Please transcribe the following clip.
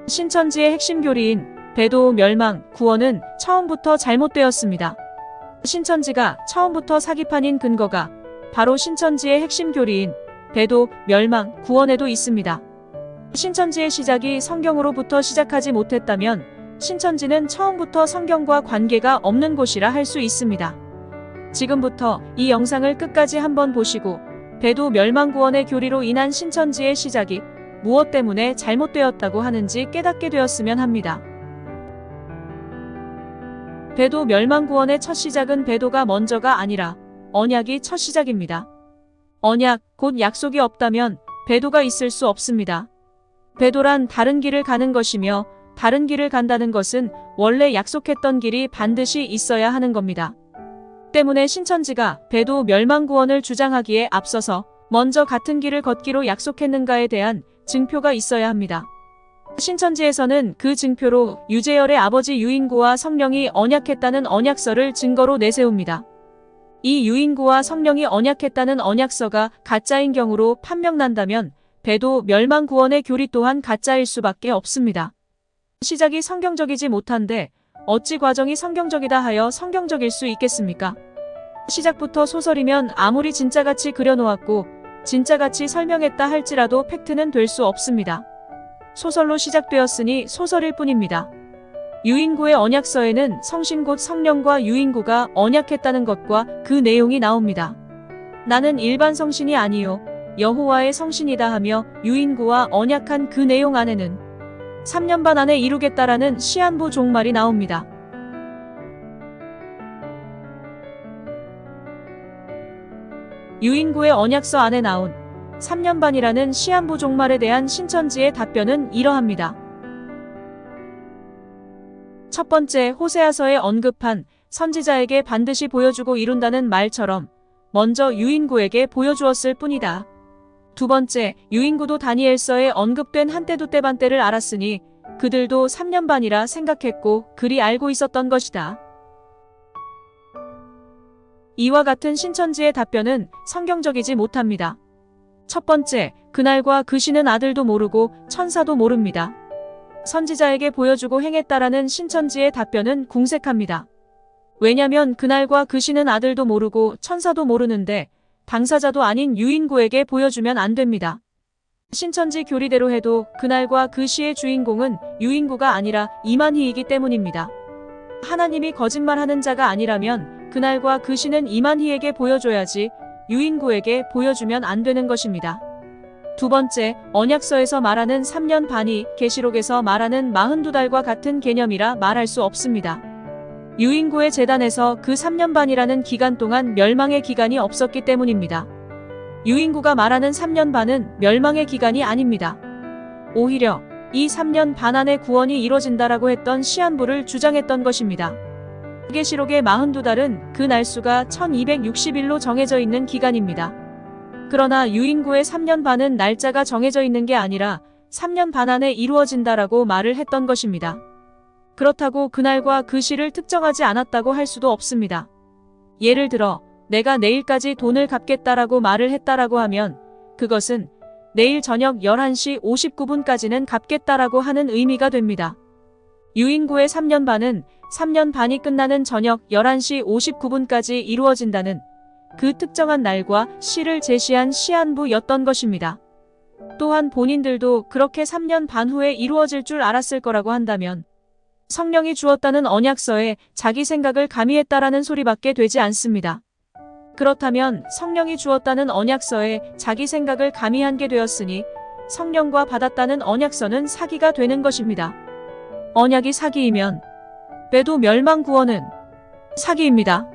신천지의 핵심 교리인 배도, 멸망, 구원은 처음부터 잘못되었습니다. 신천지가 처음부터 사기판인 근거가 바로 신천지의 핵심 교리인 배도, 멸망, 구원에도 있습니다. 신천지의 시작이 성경으로부터 시작하지 못했다면 신천지는 처음부터 성경과 관계가 없는 곳이라 할 수 있습니다. 지금부터 이 영상을 끝까지 한번 보시고 배도, 멸망, 구원의 교리로 인한 신천지의 시작이 무엇 때문에 잘못되었다고 하는지 깨닫게 되었으면 합니다. 배도, 멸망, 구원의 첫 시작은 배도가 먼저가 아니라 언약이 첫 시작입니다. 언약, 곧 약속이 없다면 배도가 있을 수 없습니다. 배도란 다른 길을 가는 것이며 다른 길을 간다는 것은 원래 약속했던 길이 반드시 있어야 하는 겁니다. 때문에 신천지가 배도, 멸망, 구원을 주장하기에 앞서서 먼저 같은 길을 걷기로 약속했는가에 대한 증표가 있어야 합니다. 신천지에서는 그 증표로 유재열의 아버지 유인구와 성령이 언약했다는 언약서를 증거로 내세웁니다. 이 유인구와 성령이 언약했다는 언약서가 가짜인 경우로 판명난다면 배도, 멸망, 구원의 교리 또한 가짜일 수밖에 없습니다. 시작이 성경적이지 못한데 어찌 과정이 성경적이다 하여 성경적일 수 있겠습니까? 시작부터 소설이면 아무리 진짜같이 그려놓았고 진짜같이 설명했다 할지라도 팩트는 될 수 없습니다. 소설로 시작되었으니 소설일 뿐입니다. 유인구의 언약서에는 성신 곧 성령과 유인구가 언약했다는 것과 그 내용이 나옵니다. 나는 일반 성신이 아니요 여호와의 성신이다 하며 유인구와 언약한 그 내용 안에는 3년 반 안에 이루겠다라는 시한부 종말이 나옵니다. 유인구의 언약서 안에 나온 3년 반이라는 시한부 종말에 대한 신천지의 답변은 이러합니다. 첫 번째, 호세아서에 언급한 선지자에게 반드시 보여주고 이룬다는 말처럼 먼저 유인구에게 보여주었을 뿐이다. 두 번째, 유인구도 다니엘서에 언급된 한때도 때반때를 알았으니 그들도 3년 반이라 생각했고 그리 알고 있었던 것이다. 이와 같은 신천지의 답변은 성경적이지 못합니다. 첫 번째, 그날과 그 시는 아들도 모르고 천사도 모릅니다. 선지자에게 보여주고 행했다라는 신천지의 답변은 궁색합니다. 왜냐면 그날과 그 시는 아들도 모르고 천사도 모르는데 당사자도 아닌 유인구에게 보여주면 안 됩니다. 신천지 교리대로 해도 그날과 그 시의 주인공은 유인구가 아니라 이만희이기 때문입니다. 하나님이 거짓말하는 자가 아니라면 그날과 그 시는 이만희에게 보여줘야지 유인구에게 보여주면 안 되는 것입니다. 두 번째, 언약서에서 말하는 3년 반이 계시록에서 말하는 42달과 같은 개념이라 말할 수 없습니다. 유인구의 재단에서 그 3년 반이라는 기간 동안 멸망의 기간이 없었기 때문입니다. 유인구가 말하는 3년 반은 멸망의 기간이 아닙니다. 오히려 이 3년 반 안에 구원이 이뤄진다라고 했던 시한부를 주장했던 것입니다. 계시록의 42달은 그 날수가 1260일로 정해져 있는 기간입니다. 그러나 유인구의 3년 반은 날짜가 정해져 있는 게 아니라 3년 반 안에 이루어진다라고 말을 했던 것입니다. 그렇다고 그날과 그 시를 특정하지 않았다고 할 수도 없습니다. 예를 들어 내가 내일까지 돈을 갚겠다라고 말을 했다라고 하면 그것은 내일 저녁 11시 59분까지는 갚겠다라고 하는 의미가 됩니다. 유인구의 3년 반은 3년 반이 끝나는 저녁 11시 59분까지 이루어진다는 그 특정한 날과 시를 제시한 시한부였던 것입니다. 또한 본인들도 그렇게 3년 반 후에 이루어질 줄 알았을 거라고 한다면 성령이 주었다는 언약서에 자기 생각을 가미했다라는 소리밖에 되지 않습니다. 그렇다면 성령이 주었다는 언약서에 자기 생각을 가미한 게 되었으니 성령과 받았다는 언약서는 사기가 되는 것입니다. 언약이 사기이면 배도, 멸망, 구원은 사기입니다.